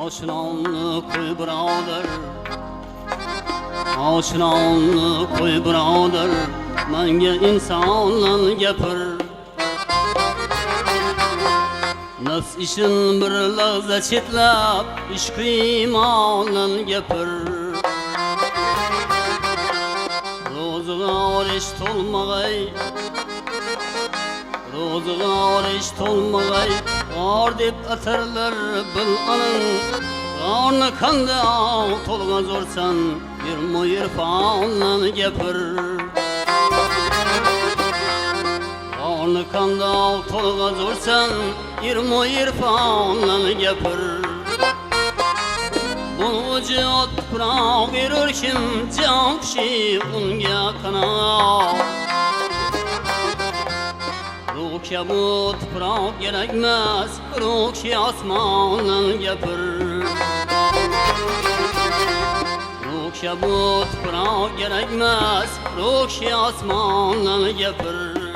Oşnağını koy birader, oşnağını koy birader, menge insanla gapir. Nafs işin bir lahza chetlab, ishq imonla gapir. Ro'ziga orish to'lmag'ay, ro'ziga orish to'lmag'ay, or deb atarlar bil anin. Qorni qanda to'lg'az o'rsan, yirmo irfonla gapir. Qorni qanda to'lg'az o'rsan, yirmo irfonla gapir. Bu jihod tuproq berur kim, jon kishi unga qanot. Ruh kabi tuproq kerakmas, ruh kishi osmonla gapir. Ruh kabi tuproq kerakmas, ruh kishi osmonla gapir.